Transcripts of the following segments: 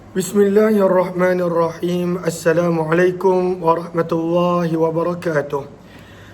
Bismillahirrahmanirrahim. Assalamualaikum warahmatullahi wabarakatuh.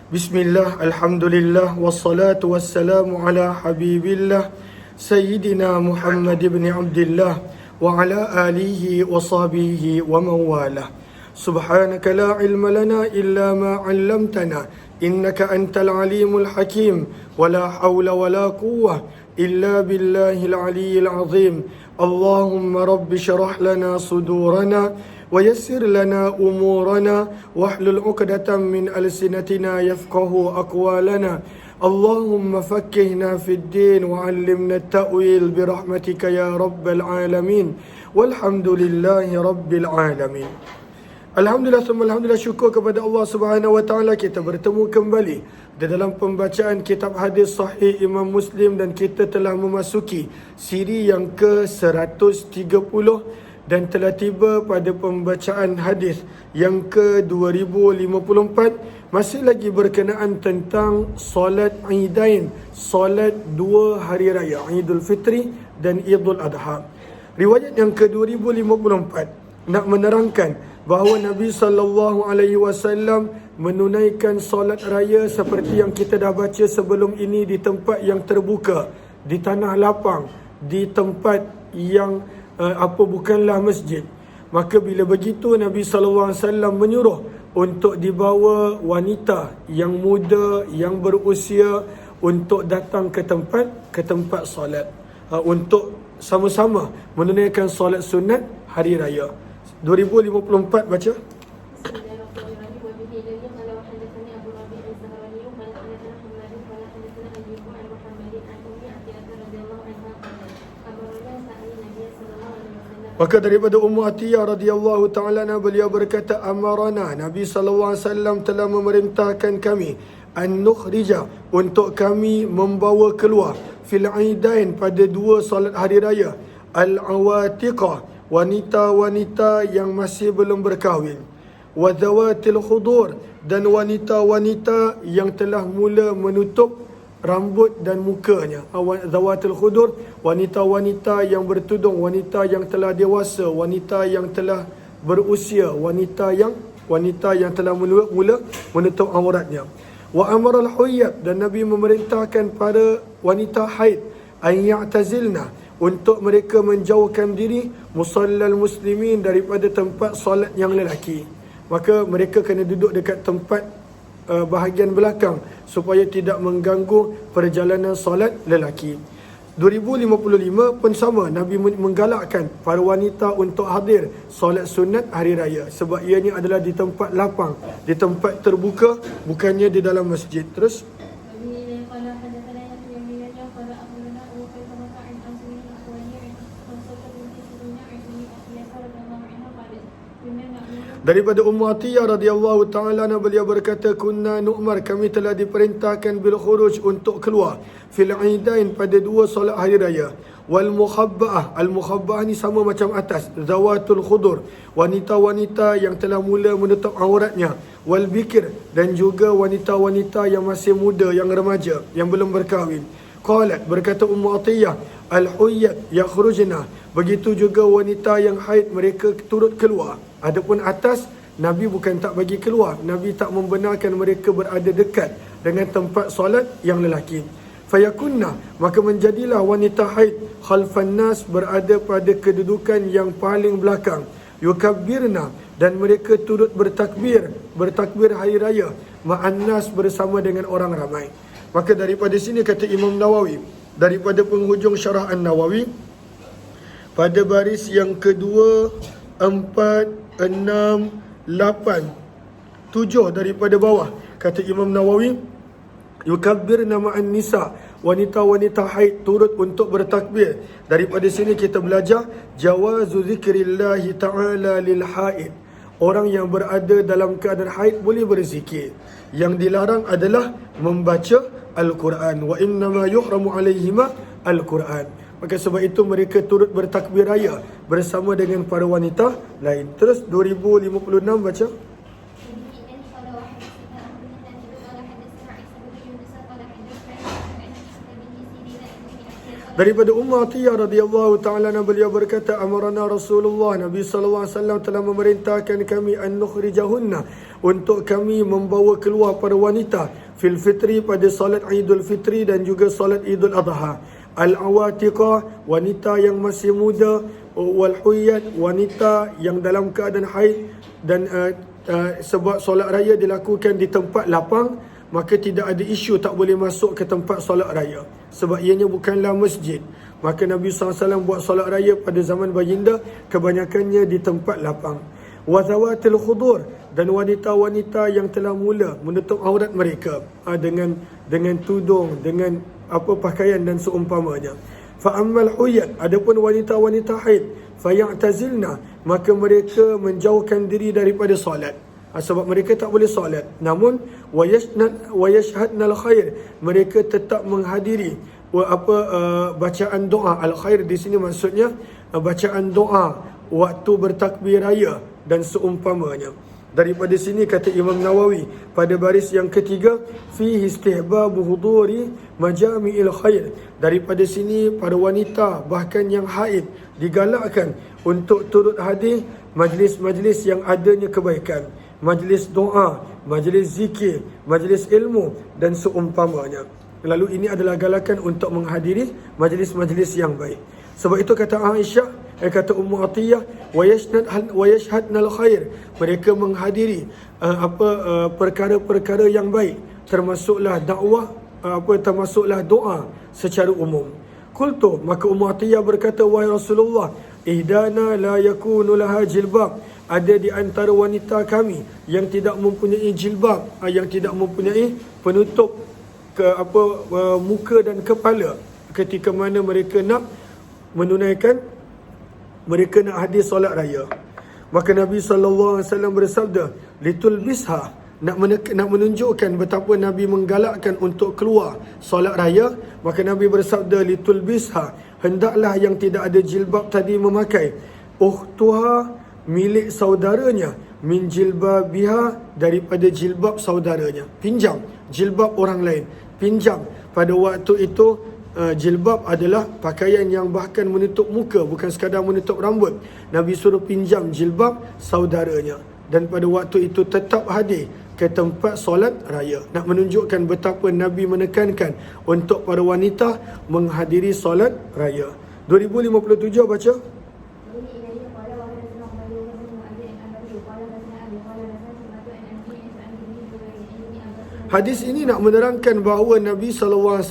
Bismillah, alhamdulillah, wassalatu wassalamu ala habibillah Sayyidina Muhammad ibn Abdillah wa ala alihi wa sahbihi wa mawalah. Subhanaka la ilma lana illa ma 'allamtana innaka antal alimul hakim wa la hawla wa la quwwah illa billahil aliyyil azim. Allahumma rabbi syarah lana sudurana wa yassir lana umurana wahlul 'uqdatam min alsinatina yafqahu aqwalana. Allahumma faqqihna fid din wa 'allimna at-ta'wil bi rahmatika ya rabbal alamin. Walhamdulillahi rabbil alamin. Alhamdulillah, alhamdulillah, syukur kepada Allah Subhanahu wa taala, kita bertemu kembali di dalam pembacaan kitab hadis sahih Imam Muslim, dan kita telah memasuki siri yang ke-130 dan telah tiba pada pembacaan hadis yang ke-2054, masih lagi berkenaan tentang solat Aidain, solat dua hari raya, Idul Fitri dan Idul Adha. Riwayat yang ke-2054 nak menerangkan bahawa Nabi SAW menunaikan solat raya seperti yang kita dah baca sebelum ini di tempat yang terbuka, di tanah lapang, di tempat yang bukanlah masjid. Maka bila begitu Nabi SAW menyuruh untuk dibawa wanita yang muda, yang berusia, untuk datang ke tempat solat, untuk sama-sama menunaikan solat sunat hari raya. 2054 baca. Maka daripada Ummu Atiyah radhiyallahu ta'ala anha, beliau berkata, amarana, Nabi SAW telah memerintahkan kami, an nukhrija, untuk kami membawa keluar, fil aidain, pada dua solat hari raya, al-awatiqah, wanita-wanita yang masih belum berkahwin, wa zawatil khudur, dan wanita-wanita yang telah mula menutup rambut dan mukanya. Zawatil khudur, wanita-wanita yang bertudung, wanita yang telah dewasa, wanita yang telah berusia, wanita yang telah mula menutup auratnya. Wa amara al-huyyat, dan Nabi memerintahkan para wanita haid, an ya'tazilna, untuk mereka menjauhkan diri, musallal muslimin, daripada tempat solat yang lelaki. Maka mereka kena duduk dekat tempat bahagian belakang supaya tidak mengganggu perjalanan solat lelaki. 2055 pun sama, Nabi menggalakkan para wanita untuk hadir solat sunat hari raya, sebab ianya adalah di tempat lapang, di tempat terbuka, bukannya di dalam masjid. Terus daripada Ummu Atiyah radhiyallahu ta'ala anha, beliau berkata, kunna nu'mar, kami telah diperintahkan bil khuruj, untuk keluar, fil aidain, pada dua solat hari raya, wal mukhabba'ah, al mukhabba'ah ni sama macam atas, zawatul khudur, wanita-wanita yang telah mula menutup auratnya, wal bikir, dan juga wanita-wanita yang masih muda, yang remaja, yang belum berkahwin. Qalat, berkata Ummu Atiyah, al huyyat yakhrujna, begitu juga wanita yang haid, mereka turut keluar. Adapun atas, Nabi bukan tak bagi keluar, Nabi tak membenarkan mereka berada dekat dengan tempat solat yang lelaki. Fayakunna, maka menjadilah wanita haid khalfan nas, berada pada kedudukan yang paling belakang. Yukabbirna, dan mereka turut bertakbir hari raya, ma'an nas, bersama dengan orang ramai. Maka daripada sini kata Imam Nawawi, daripada penghujung syarah An-Nawawi, pada baris yang kedua, 4, 6, 8, 7 daripada bawah, kata Imam Nawawi, yukabbirna ma'an nisa, wanita-wanita haid turut untuk bertakbir. Daripada sini kita belajar jawazu zikrillahi ta'ala lil haid, orang yang berada dalam keadaan haid boleh berzikir. Yang dilarang adalah membaca Al-Quran. Wa innama yuhramu alaihima Al-Quran. Maka sebab itu mereka turut bertakbir raya bersama dengan para wanita lain. Terus 2056 baca. Daripada Atiyah radhiyallahu ta'ala anha, beliau berkata, amarana Rasulullah, Nabi sallallahu alaihi wasallam telah memerintahkan kami an nukhrijahunna, untuk kami membawa keluar para wanita fil fitri, pada solat Idul Fitri dan juga solat Idul Adha. Al-awatiqah, wanita yang masih muda, wal huyat, wanita yang dalam keadaan haid, dan sebab solat raya dilakukan di tempat lapang, maka tidak ada isu tak boleh masuk ke tempat solat raya, sebab ianya bukanlah masjid. Maka Nabi SAW buat solat raya pada zaman baginda kebanyakannya di tempat lapang. Wa zawatil khudur, dan wanita-wanita yang telah mula menutup aurat mereka dengan tudung, dengan pakaian dan seumpamanya. Fa ammal huyat, adapun wanita-wanita haid, fayatazilna, maka mereka menjauhkan diri daripada solat, sebab mereka tak boleh solat. Namun wayashhadna al-khair, mereka tetap menghadiri bacaan doa. Al-khair di sini maksudnya bacaan doa waktu bertakbir raya dan seumpamanya. Daripada sini kata Imam Nawawi pada baris yang ketiga, fihi istihbabu huduri majami'il khair. Daripada sini para wanita bahkan yang haid digalakkan untuk turut hadir majlis-majlis yang adanya kebaikan, majlis doa, majlis zikir, majlis ilmu dan seumpamanya. Lalu ini adalah galakan untuk menghadiri majlis-majlis yang baik. Sebab itu kata Aisyah, kata Ummu Atiyah, wa yashhadna al-khair, mereka menghadiri perkara-perkara yang baik, termasuklah dakwah, termasuklah doa secara umum. Qultu, maka Ummu Atiyah berkata, wahai Rasulullah, ihdana la yakunu laha jilbab, ada di antara wanita kami yang tidak mempunyai jilbab, yang tidak mempunyai penutup muka dan kepala ketika mana mereka nak menunaikan, mereka nak hadir solat raya. Maka Nabi SAW bersabda, litulbisha, nak menunjukkan betapa Nabi menggalakkan untuk keluar solat raya. Maka Nabi bersabda, litulbisha, hendaklah yang tidak ada jilbab tadi memakai, ukhtuha, milik saudaranya, min jilbabiha, daripada jilbab saudaranya. Pinjam jilbab orang lain, pinjam. Pada waktu itu jilbab adalah pakaian yang bahkan menutup muka, bukan sekadar menutup rambut. Nabi suruh pinjam jilbab saudaranya, dan pada waktu itu tetap hadir ke tempat solat raya. Nak menunjukkan betapa Nabi menekankan untuk para wanita menghadiri solat raya. 2057 baca. Hadis ini nak menerangkan bahawa Nabi SAW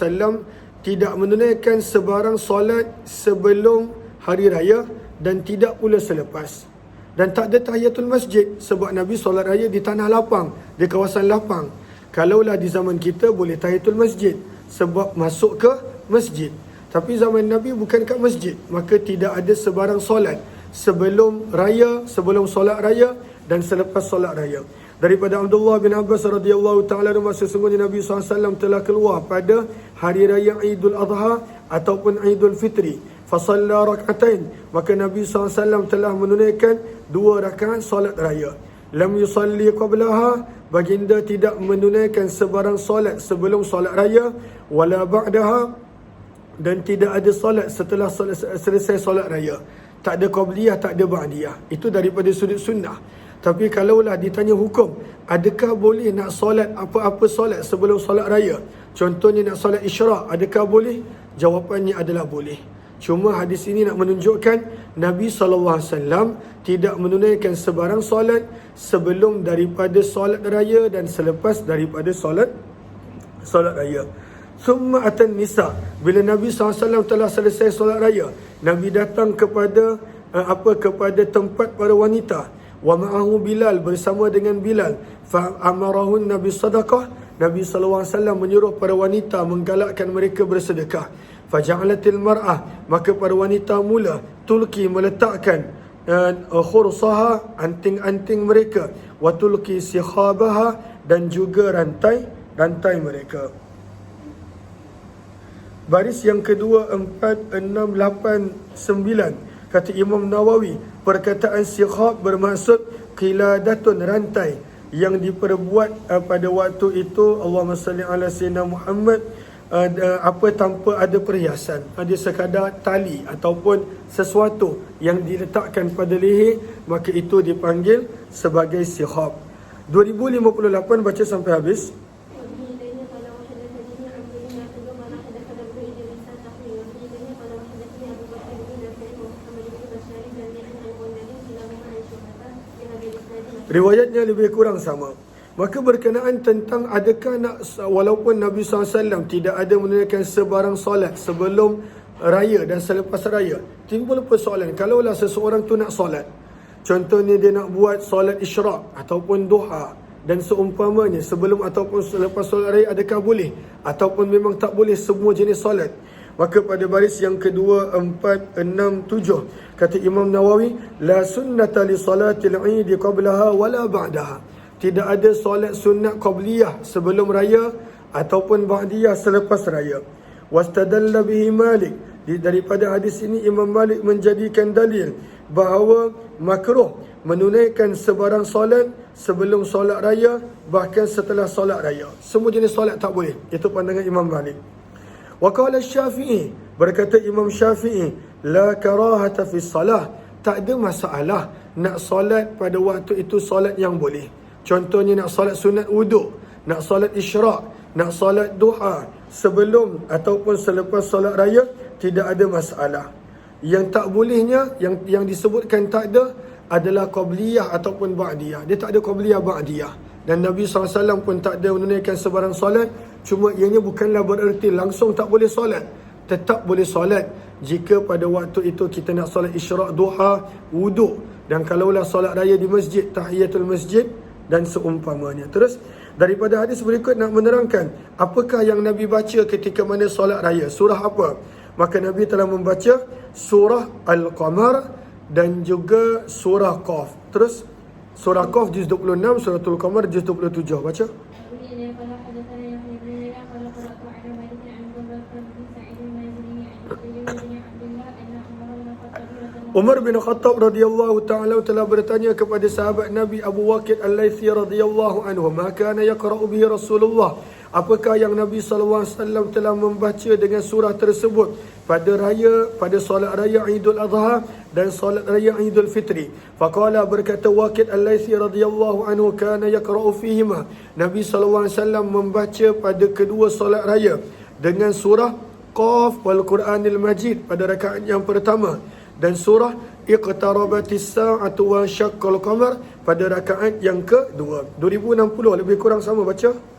tidak menunaikan sebarang solat sebelum hari raya dan tidak pula selepas. Dan tak ada tahiyatul masjid, sebab Nabi solat raya di tanah lapang, di kawasan lapang. Kalaulah di zaman kita boleh tahiyatul masjid sebab masuk ke masjid. Tapi zaman Nabi bukan kat masjid, maka tidak ada sebarang solat sebelum raya, sebelum solat raya dan selepas solat raya. Daripada Abdullah bin Abbas radhiyallahu ta'ala anhu, sesungguhnya Nabi SAW telah keluar pada hari raya Idul Adha ataupun Idul Fitri, fasalla rak'atain, maka Nabi SAW telah menunaikan 2 rakaat solat raya. Lam yusalli qablaha, baginda tidak menunaikan sebarang solat sebelum solat raya, wala ba'daha, dan tidak ada solat setelah selesai solat raya. Tak ada qabliyah, tak ada ba'diyah. Itu daripada sudut sunnah. Tapi kalaulah ditanya hukum, adakah boleh nak solat apa-apa solat sebelum solat raya? Contohnya nak solat isyraq, adakah boleh? Jawapannya adalah boleh. Cuma hadis ini nak menunjukkan Nabi SAW tidak menunaikan sebarang solat sebelum daripada solat raya dan selepas daripada solat raya. Thumma atan nisa, bila Nabi SAW telah selesai solat raya, Nabi datang kepada kepada tempat para wanita. Wa ma'ahu Bilal, bersama dengan Bilal. Fa amarahun Nabi sadaqah, Nabi SAW menyuruh para wanita, menggalakkan mereka bersedekah. Faja'alatil mar'ah, maka para wanita mula tulki, meletakkan khursaha, anting-anting mereka, wa tulki sikhabaha, dan juga rantai mereka. Baris yang kedua, 4, 6, 8, 9. Kata Imam Nawawi, perkataan sikhab bermaksud qiladatun, rantai yang diperbuat pada waktu itu. Allahumma salli ala sayyidina Muhammad, apa tanpa ada perhiasan, ada sekadar tali ataupun sesuatu yang diletakkan pada leher, maka itu dipanggil sebagai sihab. 2058 baca sampai habis. Riwayatnya lebih kurang sama. Maka berkenaan tentang adakah nak, walaupun Nabi SAW tidak ada menunaikan sebarang solat sebelum raya dan selepas raya, timbul persoalan, kalaulah seseorang tu nak solat, contohnya dia nak buat solat isyraq ataupun duha dan seumpamanya, sebelum ataupun selepas solat raya, adakah boleh ataupun memang tak boleh semua jenis solat? Maka pada baris yang kedua, 4, 6, 7 kata Imam Nawawi, la sunnata li salatil Eid qablaha wala ba'daha. Tidak ada solat sunat qabliyah sebelum raya ataupun ba'diyah selepas raya. Wastadalla bihi Malik, daripada hadis ini Imam Malik menjadikan dalil bahawa makruh menunaikan sebarang solat sebelum solat raya, bahkan setelah solat raya. Semua jenis solat tak boleh. Itu pandangan Imam Malik. Wa qala Syafi'i, berkata Imam Syafi'i, la karahata fi salah, tak ada masalah nak solat pada waktu itu, solat yang boleh. Contohnya nak solat sunat wuduk, nak solat isyraq, nak solat duha sebelum ataupun selepas solat raya, tidak ada masalah. Yang tak bolehnya, yang disebutkan tak ada adalah qabliyah ataupun ba'diyah. Dia tak ada qabliyah ba'diyah. Dan Nabi SAW pun tak ada menunaikan sebarang solat. Cuma ianya bukanlah bererti langsung tak boleh solat. Tetap boleh solat jika pada waktu itu kita nak solat isyraq, duha, wuduk. Dan kalaulah solat raya di masjid, tahiyatul masjid dan seumpamanya. Terus daripada hadis berikut nak menerangkan apakah yang Nabi baca ketika mana solat raya, surah apa? Maka Nabi telah membaca surah Al-Qamar dan juga surah Qaf. Terus surah Qaf juz 26, surah Al-Qamar juz 27. Baca. Umar bin Khattab radhiyallahu ta'ala telah bertanya kepada sahabat Nabi Abu Waqid Al-Laythi radhiyallahu anhu, maka kana yaqra'u bihi Rasulullah, apakah yang Nabi SAW telah membaca dengan surah tersebut pada raya, pada solat raya Idul Adha dan solat raya Idul Fitri? Faqala, berkata Waqid Al-Laythi radhiyallahu anhu, kana yaqra'u fihima, Nabi SAW membaca pada kedua solat raya dengan surah Qaf wal Quranil Majid pada rakaat yang pertama, dan surah Iqtarabatis Sa'atu wa Syaqqal Qamar pada rakaat yang kedua. 2060 lebih kurang sama. Baca.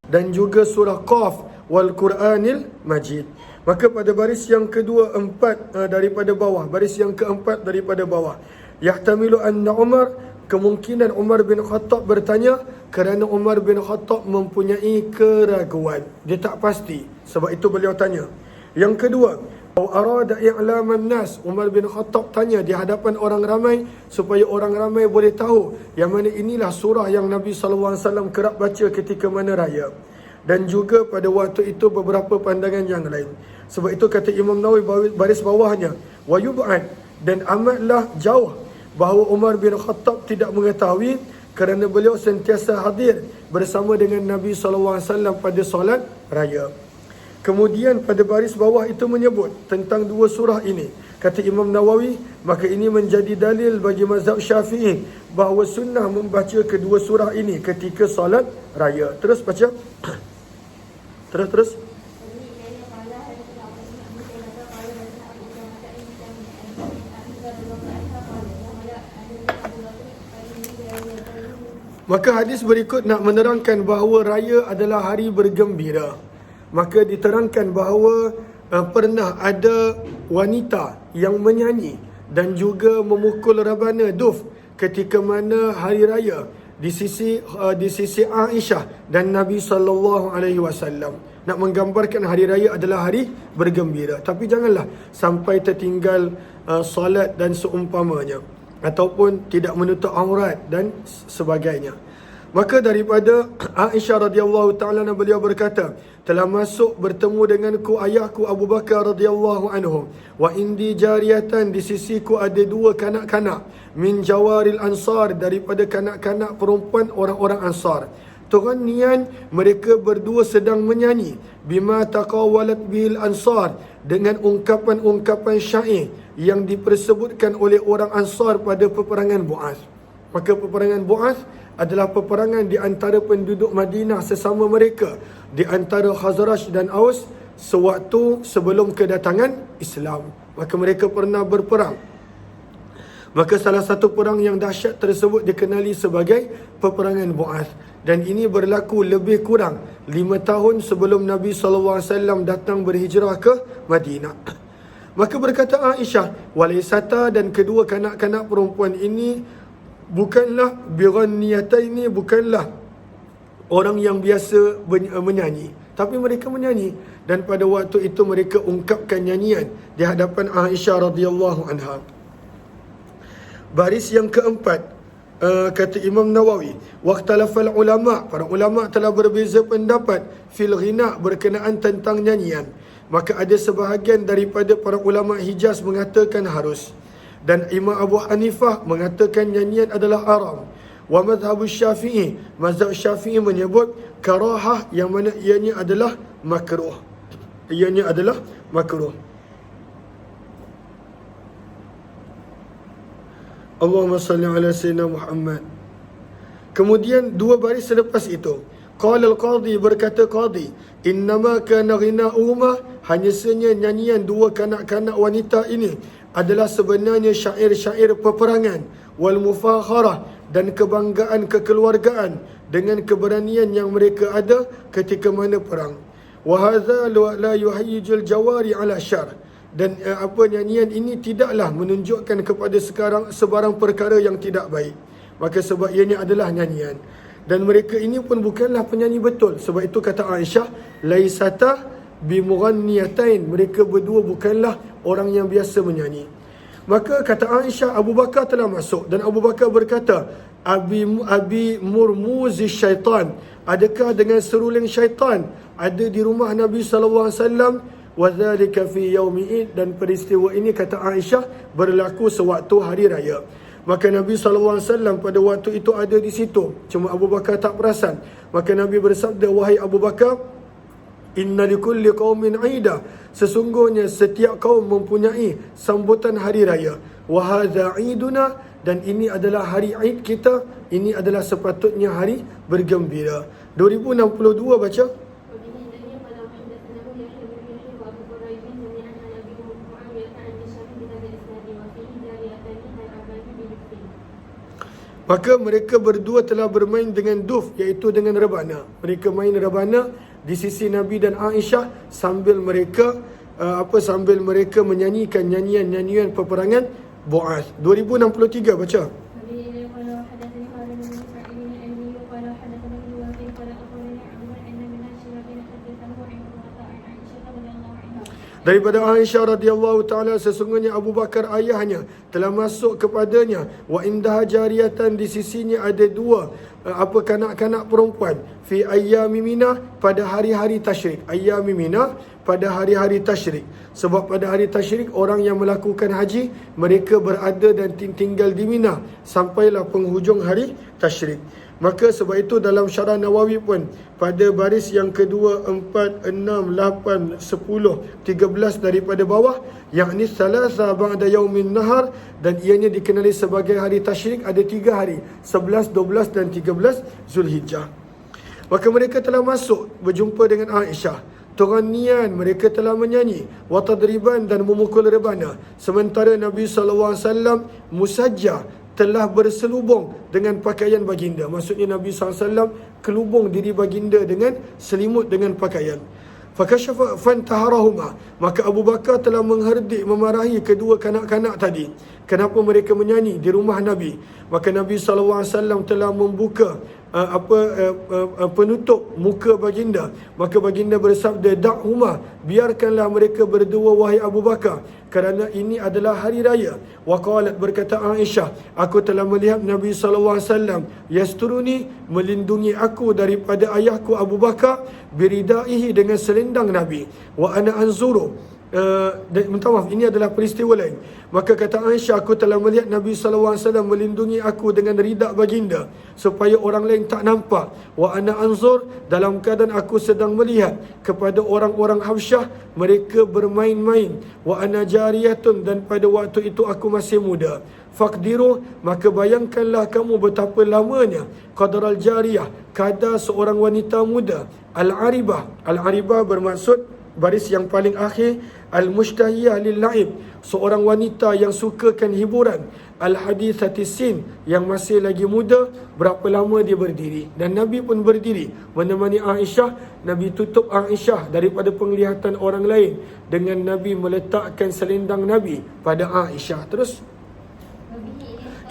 Dan juga surah Qaf wal Quranil Majid. Maka pada baris yang kedua, 4 daripada bawah, baris yang keempat daripada bawah, yahtamilu anna Umar, kemungkinan Umar bin Khattab bertanya kerana Umar bin Khattab mempunyai keraguan, dia tak pasti, sebab itu beliau tanya. Yang kedua, arada i'laman nas, Umar bin Khattab tanya di hadapan orang ramai supaya orang ramai boleh tahu yang mana inilah surah yang Nabi SAW kerap baca ketika mana raya. Dan juga pada waktu itu beberapa pandangan yang lain. Sebab itu kata Imam Nawawi baris bawahnya, wa yub'ad, dan amatlah jauh bahawa Umar bin Khattab tidak mengetahui kerana beliau sentiasa hadir bersama dengan Nabi SAW pada solat raya. Kemudian pada baris bawah itu menyebut tentang dua surah ini. Kata Imam Nawawi, maka ini menjadi dalil bagi mazhab Syafi'i bahawa sunnah membaca kedua surah ini ketika solat raya. Terus baca. Terus. Maka hadis berikut nak menerangkan bahawa raya adalah hari bergembira. Maka diterangkan bahawa pernah ada wanita yang menyanyi dan juga memukul rebana duf ketika mana hari raya, di sisi Aisyah dan Nabi SAW. Nak menggambarkan hari raya adalah hari bergembira. Tapi janganlah sampai tertinggal solat dan seumpamanya, ataupun tidak menutup aurat dan sebagainya. Maka daripada Aisyah radhiyallahu taala beliau berkata, telah masuk bertemu denganku ayahku Abu Bakar radhiyallahu anhu, wa indi jariyatan, di sisiku ada dua kanak-kanak, min jawaril ansar, daripada kanak-kanak perempuan orang-orang Ansar. Tughanian, mereka berdua sedang menyanyi, bima taqawalat bil ansar, dengan ungkapan-ungkapan syair yang dipersebutkan oleh orang Ansar pada peperangan Bu'ath. Maka peperangan Bu'ath adalah peperangan di antara penduduk Madinah sesama mereka, di antara Khazraj dan Aus sewaktu sebelum kedatangan Islam. Maka mereka pernah berperang. Maka salah satu perang yang dahsyat tersebut dikenali sebagai peperangan Bu'ath, dan ini berlaku lebih kurang 5 tahun sebelum Nabi SAW datang berhijrah ke Madinah. Maka berkata Aisyah, walaisata, dan kedua kanak-kanak perempuan ini bukanlah biranniyataini, bukanlah orang yang biasa menyanyi, tapi mereka menyanyi. Dan pada waktu itu mereka ungkapkan nyanyian di hadapan Aisyah radhiyallahu anha. Baris yang keempat, kata Imam Nawawi, waqtalafal ulama, para ulama telah berbeza pendapat fil ghina, berkenaan tentang nyanyian. Maka ada sebahagian daripada para ulama Hijaz mengatakan harus, dan Imam Abu Hanifah mengatakan nyanyian adalah haram. Wa madhhabu Syafi'i, mazhab Syafi'i menyebut karahah, yang mana ianya adalah makruh. Ianya adalah makruh. Allahumma salli ala sayyidina Muhammad. Kemudian dua baris selepas itu, qala al-qadhi, berkata qadhi, innama kana ghina'uhuma, hanya sahaja nyanyian dua kanak-kanak wanita ini adalah sebenarnya syair-syair peperangan, wal mufakharah, dan kebanggaan kekeluargaan dengan keberanian yang mereka ada ketika mana perang. Wa hadza la yuhayyijul jawari ala syar, dan nyanyian ini tidaklah menunjukkan kepada sebarang perkara yang tidak baik. Maka sebab ianya adalah nyanyian, dan mereka ini pun bukanlah penyanyi betul. Sebab itu kata Aisyah, laisata bimughanniyatain, mereka berdua bukanlah orang yang biasa menyanyi. Maka kata Aisyah, Abu Bakar telah masuk, dan Abu Bakar berkata, Abi murmuzi syaitan, adakah dengan seruling syaitan ada di rumah Nabi SAW? Wadzalika fi yaumi Id, dan peristiwa ini kata Aisyah berlaku sewaktu hari raya. Maka Nabi SAW pada waktu itu ada di situ, cuma Abu Bakar tak perasan. Maka Nabi bersabda, wahai Abu Bakar, inna likulli qaumin 'ida, sesungguhnya setiap kaum mempunyai sambutan hari raya. Wa hadza 'iduna, dan ini adalah hari Id kita, ini adalah sepatutnya hari bergembira. 2062 baca. Maka mereka berdua telah bermain dengan duf, iaitu dengan rebana. Mereka main rebana di sisi Nabi dan Aisyah sambil mereka menyanyikan nyanyian peperangan Bu'ath. 2063 baca. Daripada Aisyah radhiyallahu taala, sesungguhnya Abu Bakar ayahnya telah masuk kepadanya, wa indah jariyatan, di sisinya ada dua kanak-kanak perempuan, fi ayyami Mina, pada hari-hari tasyrik. Ayyami Mina, pada hari-hari tasyrik. Sebab pada hari tasyrik orang yang melakukan haji mereka berada dan tinggal di Mina sampailah penghujung hari tasyrik. Maka sebab itu dalam syarah Nawawi pun pada baris yang kedua, 4, 6, 8, 10, 13 daripada bawah, yakni salasa ba'da yaumin nahar, dan ianya dikenali sebagai hari tasyrik, ada 3 hari, 11, 12 dan 13 Zulhijjah. Maka mereka telah masuk berjumpa dengan Aisyah. Tughanian, mereka telah menyanyi, wa tadriban, dan memukul rebana. Sementara Nabi SAW musajjah, telah berselubung dengan pakaian baginda. Maksudnya Nabi SAW kelubung diri baginda dengan selimut dengan pakaian. Fakashafa fantaharahuma, maka Abu Bakar telah mengherdik, memarahi kedua kanak-kanak tadi. Kenapa mereka menyanyi di rumah Nabi? Maka Nabi SAW telah membuka penutup muka baginda. Maka baginda bersabda, da'huma, biarkanlah mereka berdua wahai Abu Bakar, kerana ini adalah hari raya. Wa qalat, berkata Aisyah, aku telah melihat Nabi SAW yasturuni, melindungi aku daripada ayahku Abu Bakar, biridaihi, dengan selendang Nabi. Wa ana anzuru, minta maaf, ini adalah peristiwa lain. Maka kata Aisyah, aku telah melihat Nabi SAW melindungi aku dengan ridak baginda, supaya orang lain tak nampak. Wa ana anzur, dalam keadaan aku sedang melihat kepada orang-orang Habsyah, mereka bermain-main. Wa ana jariyatun, dan pada waktu itu aku masih muda. Faqdiru, maka bayangkanlah kamu betapa lamanya qadral jariyah, kadar seorang wanita muda. Al-aribah, al-aribah bermaksud baris yang paling akhir. Al-mushtahiyah lil-la'ib, seorang wanita yang sukakan hiburan. Al-hadithati sin, yang masih lagi muda. Berapa lama dia berdiri, dan Nabi pun berdiri menemani Aisyah. Nabi tutup Aisyah daripada penglihatan orang lain dengan Nabi meletakkan selendang Nabi pada Aisyah. Terus,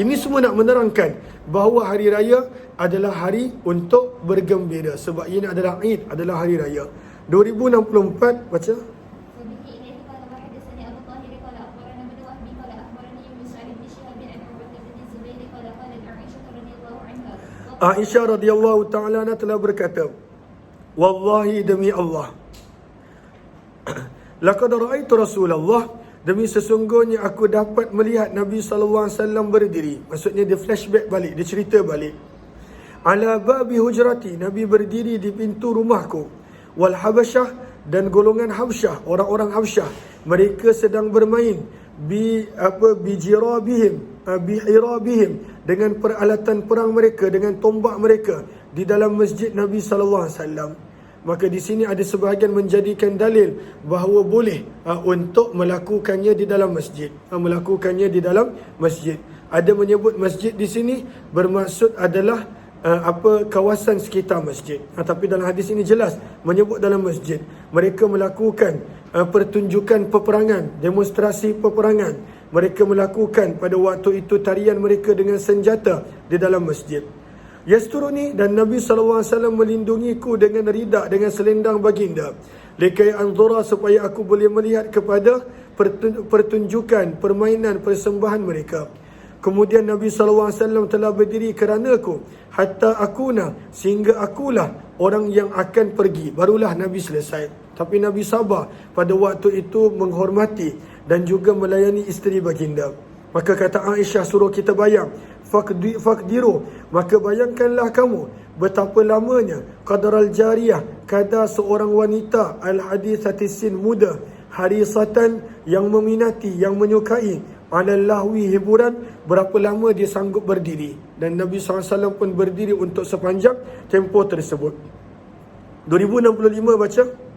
ini semua nak menerangkan bahawa hari raya adalah hari untuk bergembira, sebab ini adalah Eid, adalah hari raya. 2064, baca. Aisyah radhiyallahu ta'ala anha telah berkata, wallahi, demi Allah, laqad ra'aitu Rasulullah, demi sesungguhnya aku dapat melihat Nabi SAW berdiri. Maksudnya dia flashback balik, dia cerita balik. Ala babi hujrati, Nabi berdiri di pintu rumahku. Wal Habasyah, dan golongan Habsyah, orang-orang Habsyah, mereka sedang bermain bihirabihim, dengan peralatan perang mereka, dengan tombak mereka di dalam masjid Nabi SAW. Maka di sini ada sebahagian menjadikan dalil bahawa boleh untuk melakukannya di dalam masjid. Ada menyebut masjid di sini bermaksud adalah kawasan sekitar masjid. Tapi dalam hadis ini jelas menyebut dalam masjid. Mereka melakukan pertunjukan peperangan, demonstrasi peperangan. Mereka melakukan pada waktu itu tarian mereka dengan senjata di dalam masjid. Yasturuni, dan Nabi SAW melindungiku dengan ridak, dengan selendang baginda. Likai anzura, supaya aku boleh melihat kepada pertunjukan, permainan, persembahan mereka. Kemudian Nabi SAW telah berdiri kerana aku, hatta akuna, sehingga akulah orang yang akan pergi. Barulah Nabi selesai. Tapi Nabi sabar pada waktu itu, menghormati dan juga melayani isteri baginda. Maka kata Aisyah, suruh kita bayang, faqdiru, maka bayangkanlah kamu betapa lamanya qadral jariyah, kadar seorang wanita, al-hadithati sin, muda, harisatan, yang meminati, yang menyukai, alal lahwi, hiburan, berapa lama dia sanggup berdiri. Dan Nabi SAW pun berdiri untuk sepanjang tempoh tersebut. 2065 baca.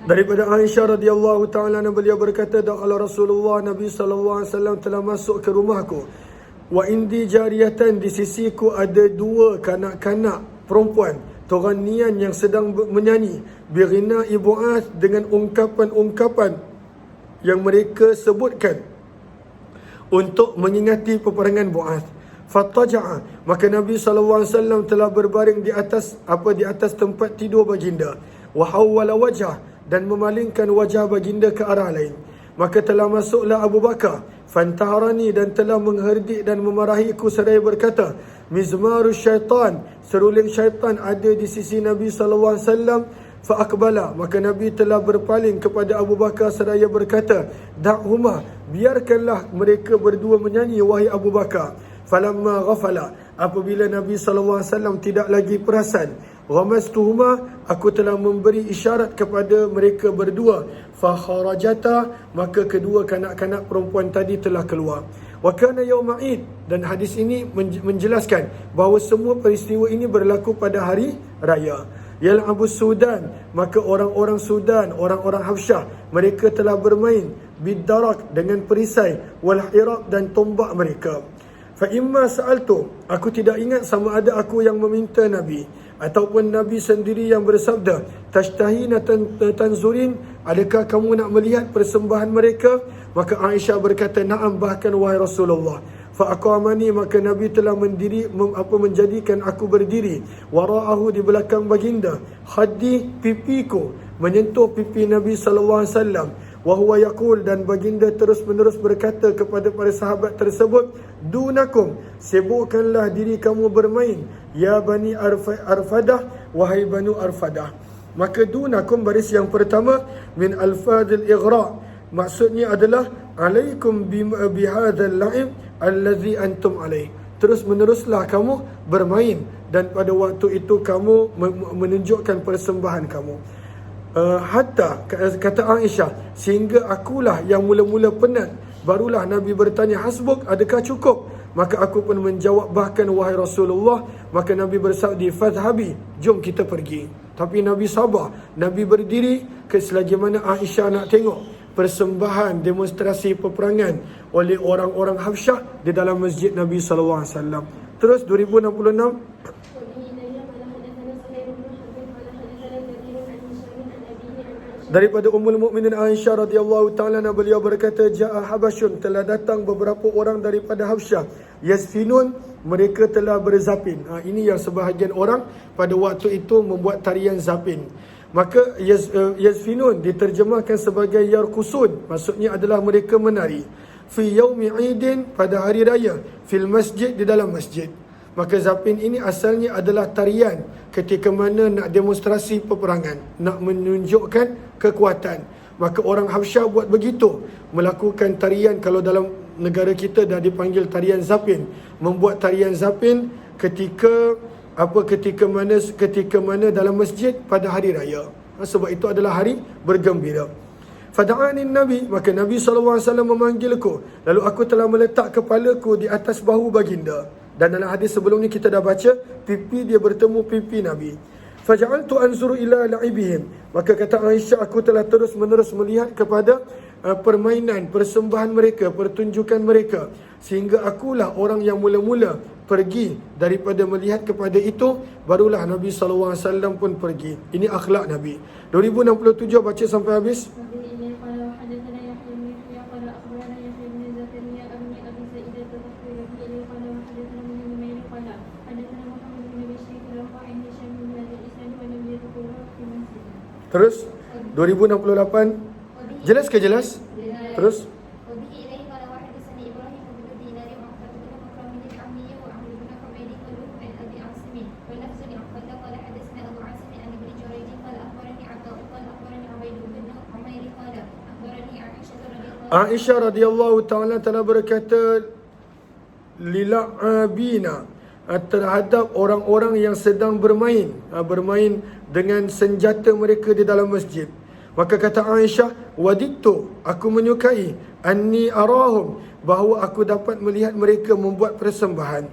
Daripada Aisyah radhiyallahu ta'ala anha, beliau berkata, dakhala Rasulullah, Nabi SAW telah masuk ke rumahku. Wa indi jariyatan, di sisiku ada dua kanak-kanak perempuan, Tughaniyan, yang sedang menyanyi, bighina ibu'ath, dengan ungkapan-ungkapan yang mereka sebutkan untuk mengingati peperangan Bu'ath. Fattaja'a, maka Nabi SAW telah berbaring di atas tempat tidur baginda. Wa hawwala wajah, dan memalingkan wajah baginda ke arah lain. Maka telah masuklah Abu Bakar, fantaharani, dan telah mengherdik dan memarahiku seraya berkata, mizmarus syaitan, seruling syaitan ada di sisi Nabi SAW. Fa'akbala, maka Nabi telah berpaling kepada Abu Bakar seraya berkata, da'huma, biarkanlah mereka berdua menyanyi, wahai Abu Bakar. Falamma ghafala, apabila Nabi SAW tidak lagi perasan, ghamastuhuma, aku telah memberi isyarat kepada mereka berdua. Fakharajata, maka kedua kanak-kanak perempuan tadi telah keluar. Wa kana yauma Id, dan hadis ini menjelaskan bahawa semua peristiwa ini berlaku pada hari raya. Yal'abus Sudan, maka orang-orang Sudan, orang-orang Habsyah, mereka telah bermain biddarak, dengan perisai, wal hirab, dan tombak mereka. Fa imma sa'altu, aku tidak ingat sama ada aku yang meminta Nabi ataupun Nabi sendiri yang bersabda, tashtahina tanzurin, adakah kamu nak melihat persembahan mereka? Maka Aisyah berkata, na'am, bahkan wahai Rasulullah. Fa aqamani, maka Nabi telah menjadikan aku berdiri wara'ahu, di belakang baginda, khaddi, pipiku menyentuh pipi Nabi sallallahu alaihi wasallam. Wa huwa yaqul, dan baginda terus-menerus berkata kepada para sahabat tersebut, dunakum, sibukkanlah diri kamu bermain, ya bani Arfadah, wahai banu Arfadah. Maka dunakum, baris yang pertama, min alfadil ighra', maksudnya adalah alaikum bihadzal la'ib allazi antum alaih. Terus-meneruslah kamu bermain, dan pada waktu itu kamu menunjukkan persembahan kamu. Hatta, kata Aisyah, sehingga akulah yang mula-mula penat. Barulah Nabi bertanya, hasbuk, adakah cukup? Maka aku pun menjawab, bahkan wahai Rasulullah. Maka Nabi bersabda, fadhhabi, jom kita pergi. Tapi Nabi sabar. Nabi berdiri selagi mana Aisyah nak tengok persembahan demonstrasi peperangan oleh orang-orang Habsyah di dalam masjid Nabi sallallahu alaihi wasallam. Terus 2066, daripada Ummul Mukminin Aisyah radhiyallahu taala, beliau berkata, jaa Habasyun, telah datang beberapa orang daripada Habsyah, yazfinun, mereka telah berzapin. Ini yang sebahagian orang pada waktu itu membuat tarian zapin. Maka yazfinun diterjemahkan sebagai yarkusun, maksudnya adalah mereka menari. Fi yaumi idin, pada hari raya, fil masjid, di dalam masjid. Maka zapin ini asalnya adalah tarian ketika mana nak demonstrasi peperangan, nak menunjukkan kekuatan. Maka orang Habsyah buat begitu, melakukan tarian. Kalau dalam negara kita dah dipanggil tarian zapin. Membuat tarian zapin ketika mana dalam masjid pada hari raya. Sebab itu adalah hari bergembira. Fada'ani Nabi, maka Nabi SAW memanggilku, lalu aku telah meletak kepalaku di atas bahu baginda. Dan dalam hadis sebelum ni kita dah baca, pipi dia bertemu pipi Nabi. Faja'altu anzuru ila la'ibihim, maka kata Aisyah, aku telah terus-menerus melihat kepada permainan, persembahan mereka, pertunjukan mereka, sehingga akulah orang yang mula-mula pergi daripada melihat kepada itu. Barulah Nabi SAW pun pergi. Ini akhlak Nabi. 2067 baca sampai habis. Terus 2068. Jelas ke jelas? Terus Aisyah radhiyallahu taala telah berkata, lila'abina, terhadap orang-orang yang sedang bermain dengan senjata mereka di dalam masjid. Maka kata Aisyah, wadittu, aku menyukai, anni arahum, bahawa aku dapat melihat mereka membuat persembahan.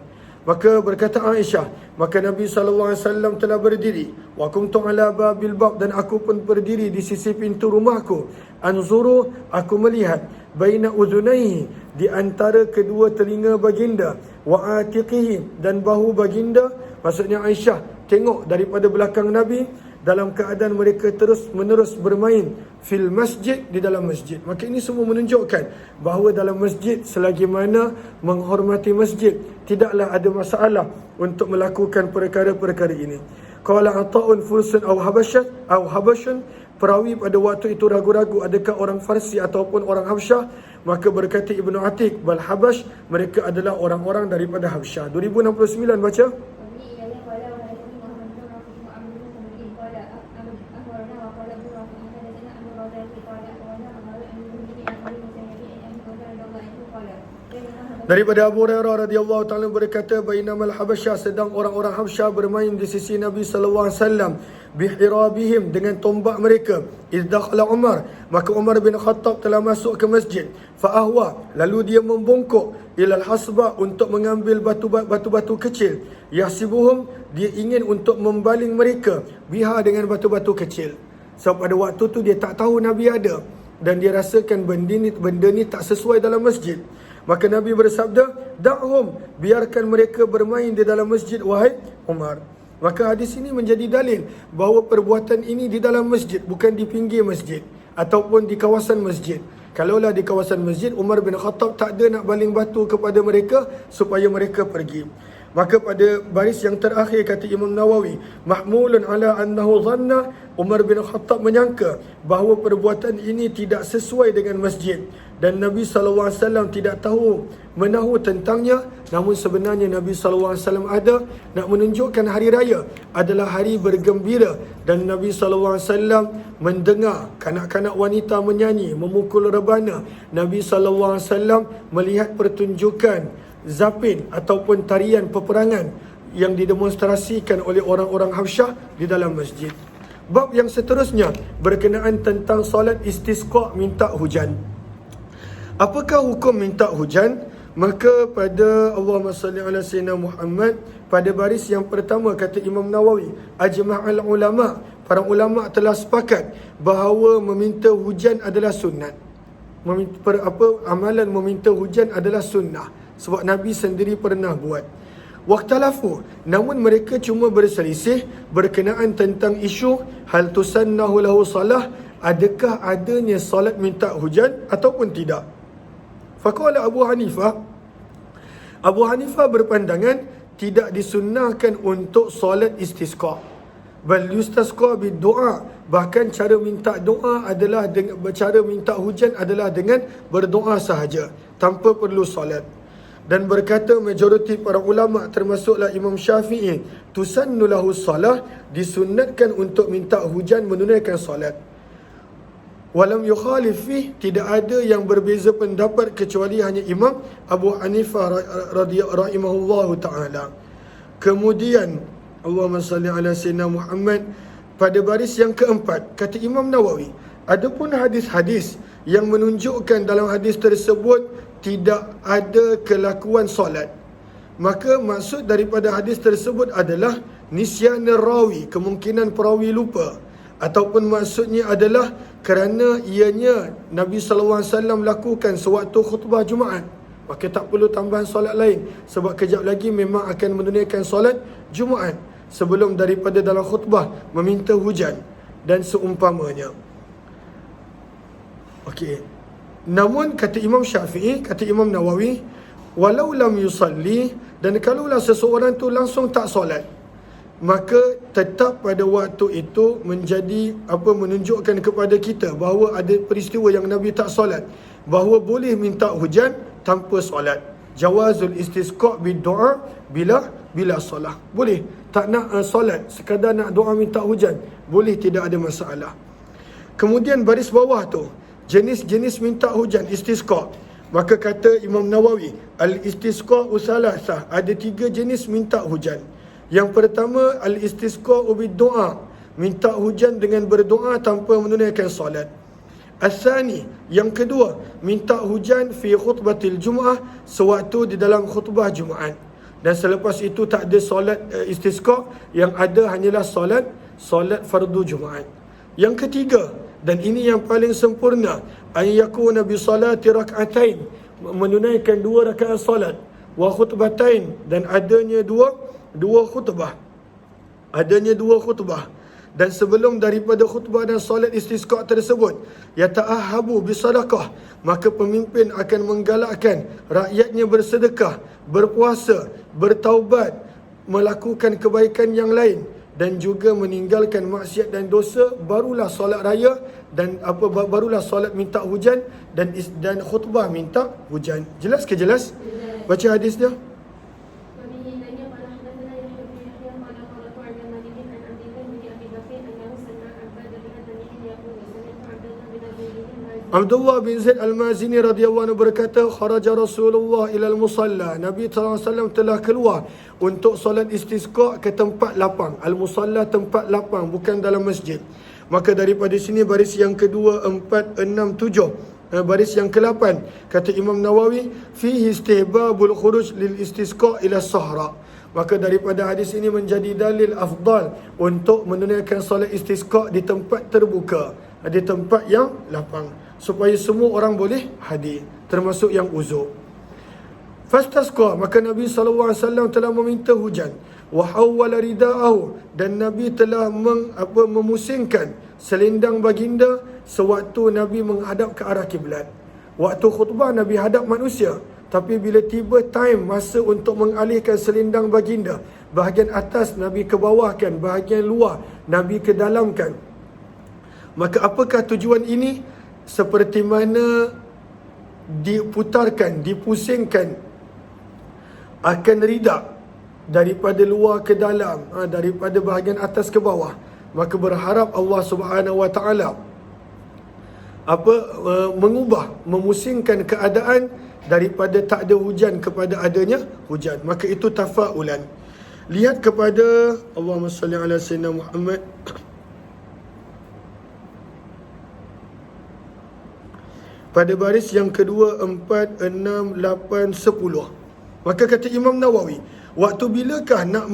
Maka berkata Aisyah, maka Nabi SAW telah berdiri, wa kuntu ala babil bab, dan aku pun berdiri di sisi pintu rumahku, anzuru, aku melihat, baina udhunaihi, di antara kedua telinga baginda, wa atiqihi, dan bahu baginda. Maksudnya Aisyah tengok daripada belakang Nabi dalam keadaan mereka terus-menerus bermain fil masjid, di dalam masjid. Maka ini semua menunjukkan bahawa dalam masjid, selagi mana menghormati masjid, tidaklah ada masalah untuk melakukan perkara-perkara ini. Qala ata'un fursun aw habashun, perawi pada waktu itu ragu-ragu adakah orang Farsi ataupun orang Habsyah. Maka berkata Ibnu Atiq, bal Habash, mereka adalah orang-orang daripada Habsyah. 2069 baca. Daripada Abu Hurairah radhiyallahu taala berkata, bainamal Habasyah, sedang orang-orang Habsyah bermain di sisi Nabi sallallahu alaihi wasallam, bihirabihim, dengan tombak mereka. Izdakhala Umar, maka Umar bin Khattab telah masuk ke masjid. Fa ahwa, lalu dia membongkok ilal hasba, untuk mengambil batu-batu kecil. Yahsibuhum, dia ingin untuk membaling mereka, biha, dengan batu-batu kecil. Sebab pada waktu tu dia tak tahu Nabi ada, dan dia rasakan benda ni tak sesuai dalam masjid. Maka Nabi bersabda, da'hum, biarkan mereka bermain di dalam masjid, wahai Umar. Maka hadis ini menjadi dalil bahawa perbuatan ini di dalam masjid, bukan di pinggir masjid ataupun di kawasan masjid. Kalaulah di kawasan masjid, Umar bin Khattab tak ada nak baling batu kepada mereka supaya mereka pergi. Maka pada baris yang terakhir kata Imam Nawawi, mahmulun ala annahu dhanna, Umar bin Khattab menyangka bahawa perbuatan ini tidak sesuai dengan masjid dan Nabi SAW tidak tahu menahu tentangnya. Namun sebenarnya Nabi SAW ada nak menunjukkan hari raya adalah hari bergembira, dan Nabi SAW mendengar kanak-kanak wanita menyanyi, memukul rebana. Nabi SAW melihat pertunjukan zapin ataupun tarian peperangan yang didemonstrasikan oleh orang-orang Habsyah di dalam masjid. Bab yang seterusnya berkenaan tentang solat istisqa, minta hujan. Apakah hukum minta hujan? Maka pada Allahumma salli ala sayyidina Muhammad, pada baris yang pertama kata Imam Nawawi, ajma'al ulama, para ulama telah sepakat bahawa meminta hujan adalah sunat. Amalan meminta hujan adalah sunnah, sebab Nabi sendiri pernah buat. Waqtalafu, namun mereka cuma berselisih berkenaan tentang isu hal tusannahu lahu salah, adakah adanya solat minta hujan ataupun tidak. Faqala Abu Hanifah berpandangan tidak disunnahkan untuk solat istisqa, bal yustasqa bid-du'a, bahkan cara minta doa adalah dengan cara minta hujan adalah dengan berdoa sahaja tanpa perlu solat. Dan berkata majoriti para ulama termasuklah Imam Syafi'i, tusannu lahu salah, disunatkan untuk minta hujan menunaikan solat. Walam yukhalif fih, tidak ada yang berbeza pendapat kecuali hanya Imam Abu Hanifah rahimahullahu ta'ala. Kemudian Allahumma salli ala sayyidina Muhammad, pada baris yang keempat kata Imam Nawawi, adapun hadis-hadis yang menunjukkan dalam hadis tersebut tidak ada kelakuan solat, maka maksud daripada hadis tersebut adalah nisyanir rawi, kemungkinan perawi lupa, ataupun maksudnya adalah kerana ianya Nabi SAW lakukan sewaktu khutbah Jumaat, maka tak perlu tambahan solat lain, sebab kejap lagi memang akan menunaikan solat Jumaat sebelum daripada dalam khutbah meminta hujan dan seumpamanya. Okey. Namun kata Imam Syafi'i, kata Imam Nawawi, walau lam yusalli, dan kalaulah seseorang tu langsung tak solat, maka tetap pada waktu itu menjadi menunjukkan kepada kita bahawa ada peristiwa yang Nabi tak solat, bahawa boleh minta hujan tanpa solat. Jawazul istisqa bid-du'a bila solah. Boleh tak nak solat, sekadar nak doa minta hujan, boleh, tidak ada masalah. Kemudian baris bawah tu, jenis-jenis minta hujan istisqa. Maka kata Imam Nawawi, al-istisqa usalasah, ada 3 jenis minta hujan. Yang pertama, al-istisqa bid-du'a, minta hujan dengan berdoa tanpa menunaikan solat. As-sani, yang kedua, minta hujan fi khutbatil Jum'ah, sewaktu di dalam khutbah Jumaat. Dan selepas itu tak ada solat istisqa, yang ada hanyalah solat fardu Jumaat. Yang ketiga, dan ini yang paling sempurna, an yakuna bi salati rak'atain, menunaikan 2 rakaat solat, wa khutbatain, dan adanya dua khutbah. Dan sebelum daripada khutbah dan solat istisqa tersebut, yata'ahabu bisadaqah, maka pemimpin akan menggalakkan rakyatnya bersedekah, berpuasa, bertaubat, melakukan kebaikan yang lain, dan juga meninggalkan maksiat dan dosa. Barulah solat raya dan barulah solat minta hujan dan khutbah minta hujan. Jelas ke jelas? Baca hadis dia. Abdullah bin Zaid al-Mazini radhiyallahu anhu berkata, kharaja Rasulullah ilal musalla, Nabi SAW telah keluar untuk solat istisqa ke tempat lapang. Al-musalla, tempat lapang, bukan dalam masjid. Maka daripada sini baris yang kedua, 4, 6, 7, baris yang ke-8 kata Imam Nawawi, fihi istihbabul khuruj lil istisqa ila sahra. Maka daripada hadis ini menjadi dalil afdal untuk menunaikan solat istisqa di tempat terbuka, di tempat yang lapang, supaya semua orang boleh hadir, termasuk yang uzur. Fastasqa, maka Nabi SAW telah meminta hujan. Wa hawwala rida'ahu, dan Nabi telah memusingkan selendang baginda sewaktu Nabi menghadap ke arah kiblat. Waktu khutbah Nabi hadap manusia, tapi bila tiba time masa untuk mengalihkan selendang baginda, bahagian atas Nabi ke bawahkan, bahagian luar Nabi ke dalamkan. Maka apakah tujuan ini? Seperti mana diputarkan, dipusingkan akan ridak daripada luar ke dalam, daripada bahagian atas ke bawah. Maka berharap Allah Subhanahu Wa Taala mengubah, memusingkan keadaan daripada tak ada hujan kepada adanya hujan. Maka itu tafaulan. Lihat kepada Allahumma salli ala sayyidina Muhammad. Pada baris yang kedua, 4, 6, 8, 10. Maka kata Imam Nawawi, waktu bilakah nak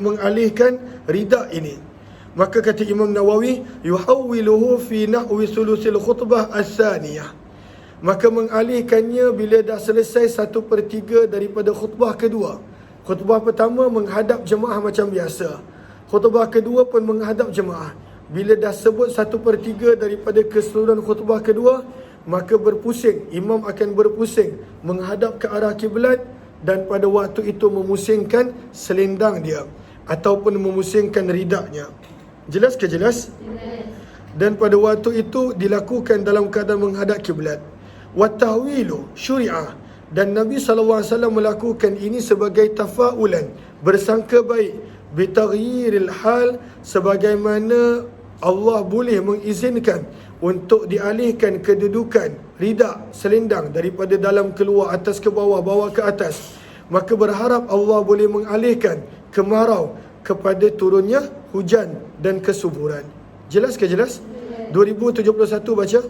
mengalihkan rida ini? Maka kata Imam Nawawi, yuhawwiluhu fi nahwi thuluthil khutbah as-saniyah. Maka mengalihkannya bila dah selesai 1/3 daripada khutbah kedua. Khutbah pertama menghadap jemaah macam biasa. Khutbah kedua pun menghadap jemaah. Bila dah sebut 1/3 daripada keseluruhan khutbah kedua, maka berpusing. Imam akan berpusing menghadap ke arah kiblat, dan pada waktu itu memusingkan selendang dia ataupun memusingkan ridaknya. Jelas ke jelas? Dan pada waktu itu dilakukan dalam keadaan menghadap kiblat. Wa tahwilu syuri'ah, dan Nabi SAW melakukan ini sebagai tafaulan, bersangka baik, bitaghyiril hal, sebagaimana Allah boleh mengizinkan untuk dialihkan kedudukan ridak, selendang daripada dalam keluar, atas ke bawah, bawah ke atas. Maka berharap Allah boleh mengalihkan kemarau kepada turunnya hujan dan kesuburan. Jelas ke jelas? 2071 baca.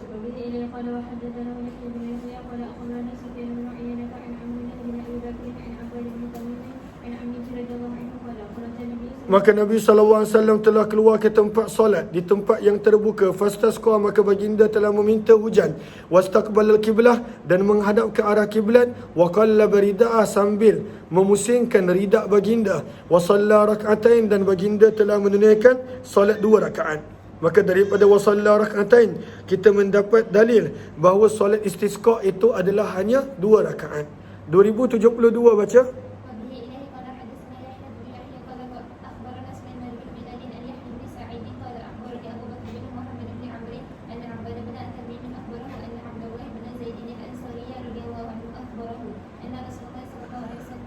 Maka Nabi SAW telah keluar ke tempat solat, di tempat yang terbuka. Fastasqa, maka baginda telah meminta hujan. Wastaqbalal kiblah, dan menghadap ke arah kiblat. Wa qallaba rida'ah, sambil memusingkan ridak baginda. Wa shalla rak'atain, dan baginda telah menunaikan solat 2 rakaat. Maka daripada wa shalla rak'atain, kita mendapat dalil bahawa solat istisqa itu adalah hanya 2 rakaat. 2072 baca.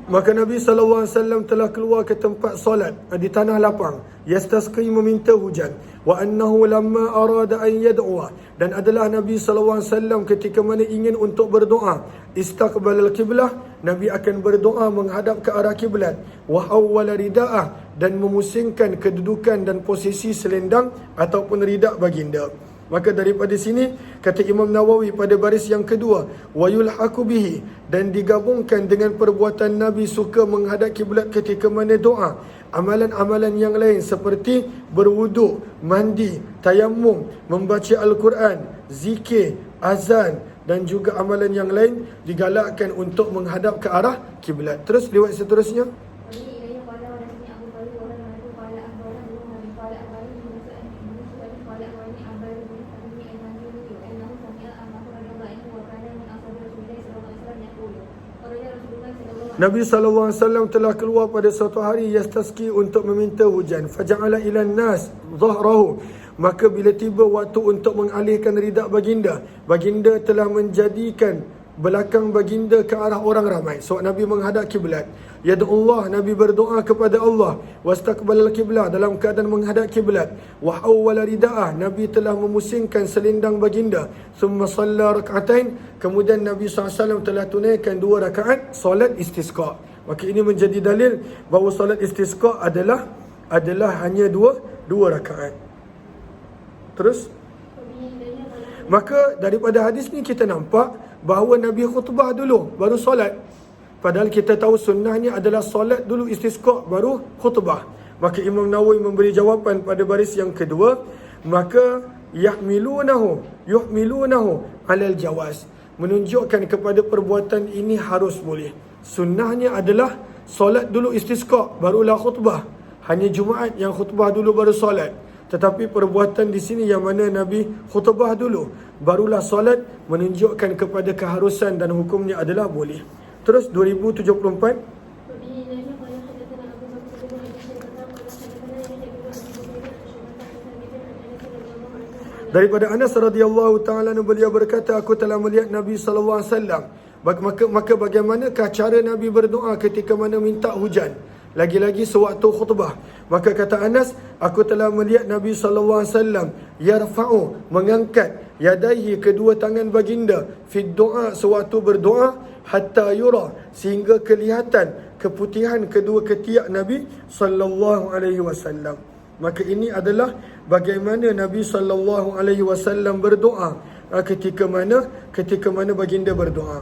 Maka Nabi SAW telah keluar ke tempat solat di tanah lapang. Yastasqi, meminta hujan. Wa annahu lamma arada an yad'uwa, dan adalah Nabi SAW ketika mana ingin untuk berdoa, istaqbalal kiblah, Nabi akan berdoa menghadap ke arah kiblat. Wa hawwala rida'ah, dan memusingkan kedudukan dan posisi selendang ataupun ridak baginda. Maka daripada sini kata Imam Nawawi pada baris yang kedua, wa yulhaqu bihi, dan digabungkan dengan perbuatan Nabi suka menghadap kiblat ketika mana doa, amalan-amalan yang lain seperti berwuduk, mandi, tayammum, membaca Al-Quran, zikir, azan, dan juga amalan yang lain digalakkan untuk menghadap ke arah kiblat. Terus riwayat seterusnya. Nabi SAW telah keluar pada suatu hari yastasqi, untuk meminta hujan. Faja'ala ilan nas zahrahu, maka bila tiba waktu untuk mengalihkan ridak baginda, baginda telah menjadikan belakang baginda ke arah orang ramai. So Nabi menghadap kiblat. Yad'ullah, Nabi berdoa kepada Allah. Wastaqbalal kiblah, dalam keadaan menghadap kiblat. Wa hawwala rida'ah, Nabi telah memusingkan selendang baginda. Thumma shalla rak'atain, kemudian Nabi SAW telah tunaikan 2 rakaat solat istisqa. Maka ini menjadi dalil bahawa solat istisqa adalah hanya 2 rakaat. Terus, maka daripada hadis ni kita nampak bahawa Nabi khutbah dulu baru solat. Padahal kita tahu sunnahnya adalah solat dulu istisqa baru khutbah. Maka Imam Nawawi memberi jawapan pada baris yang kedua, maka yuhmilunahu alal jawaz. menunjukkan kepada perbuatan ini harus boleh. Sunnahnya adalah solat dulu istisqa, barulah khutbah. Hanya Jumaat yang khutbah dulu baru solat. Tetapi perbuatan di sini yang mana Nabi khutbah dulu, barulah solat, menunjukkan kepada keharusan dan hukumnya adalah boleh. Terus 2074. Daripada Anas radhiyallahu taala beliau berkata, aku telah melihat Nabi sallallahu alaihi wasallam. Maka bagaimanakah cara Nabi berdoa ketika mana minta hujan? Lagi-lagi sewaktu khutbah. Maka kata Anas, aku telah melihat Nabi sallallahu alaihi wasallam yarfa'u, mengangkat yadaihi, kedua tangan baginda, fi doa, sewaktu berdoa, hatta yura, sehingga kelihatan keputihan kedua ketiak Nabi sallallahu alaihi wasallam. Maka ini adalah bagaimana Nabi sallallahu alaihi wasallam berdoa ketika mana baginda berdoa.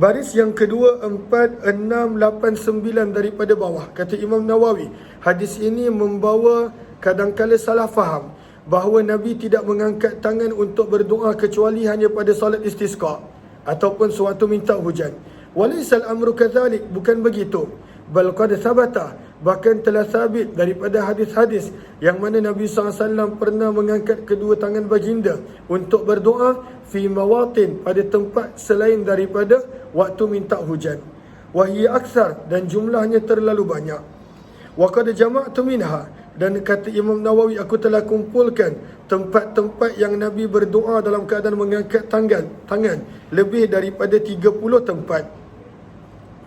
Baris yang kedua, 4, 6, 8, 9 daripada bawah. Kata Imam Nawawi, hadis ini membawa kadangkala salah faham bahawa Nabi tidak mengangkat tangan untuk berdoa kecuali hanya pada solat istisqa ataupun sewaktu minta hujan. Walaisal amru kadzalik, bukan begitu. Bal qad thabata, bahkan telah sabit daripada hadis-hadis yang mana Nabi SAW pernah mengangkat kedua tangan baginda untuk berdoa fi mawatin, pada tempat selain daripada waktu minta hujan. Wahia aksar, dan jumlahnya terlalu banyak. Wa qad jama'tu minha, dan kata Imam Nawawi, aku telah kumpulkan tempat-tempat yang Nabi berdoa dalam keadaan mengangkat tangan lebih daripada 30 tempat.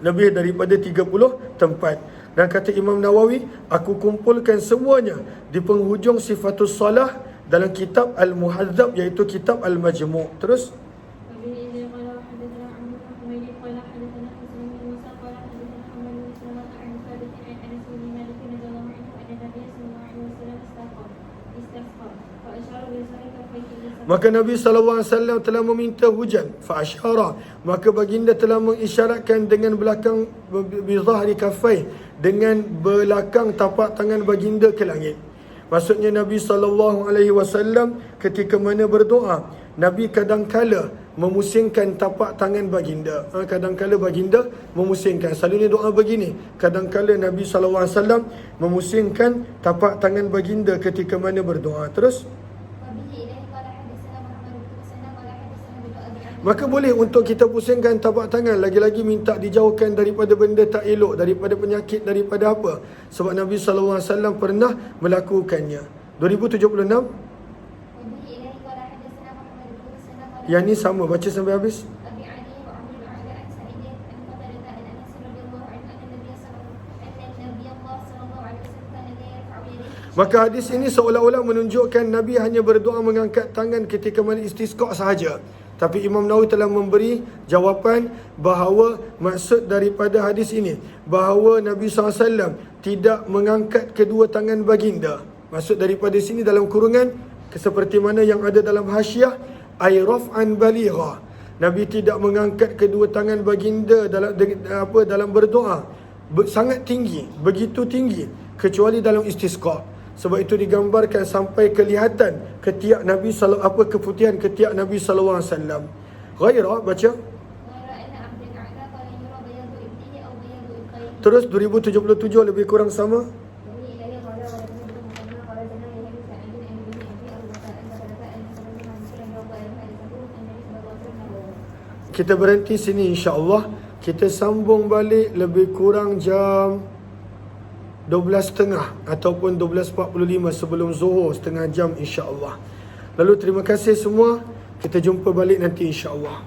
Lebih daripada 30 tempat. Dan kata Imam Nawawi, aku kumpulkan semuanya di penghujung sifatus salah dalam kitab Al-Muhadzab, iaitu kitab Al-Majmu'. Terus maka Nabi SAW telah meminta hujan. Fa'asyara, maka baginda telah mengisyaratkan dengan belakang bizahri kaffai, dengan belakang tapak tangan baginda ke langit. Maksudnya Nabi SAW ketika mana berdoa, Nabi kadangkala memusingkan tapak tangan baginda. Kadangkala baginda memusingkan. Selalunya doa begini. Kadangkala Nabi SAW memusingkan tapak tangan baginda ketika mana berdoa. Terus maka boleh untuk kita pusingkan tapak tangan, lagi-lagi minta dijauhkan daripada benda tak elok, daripada penyakit, daripada apa. Sebab Nabi SAW pernah melakukannya. 2076. Yang ni sama, baca sampai habis. Maka hadis ini seolah-olah menunjukkan Nabi hanya berdoa mengangkat tangan ketika mana istisqa sahaja. Tapi Imam Nawawi telah memberi jawapan bahawa maksud daripada hadis ini, bahawa Nabi SAW tidak mengangkat kedua tangan baginda. Maksud daripada sini dalam kurungan, seperti mana yang ada dalam hasyiah, ay raf'an baligha. Nabi tidak mengangkat kedua tangan baginda dalam berdoa sangat tinggi, begitu tinggi, kecuali dalam istisqa. Sebab itu digambarkan sampai kelihatan ketiak Nabi keputihan ketiak Nabi sallallahu alaihi wasallam. Ghaira, baca. Terus 2077 lebih kurang sama. Kita berhenti sini insya-Allah. Kita sambung balik lebih kurang jam 12.30 ataupun 12.45 sebelum Zuhur, setengah jam insya-Allah. Lalu terima kasih semua. Kita jumpa balik nanti insya-Allah.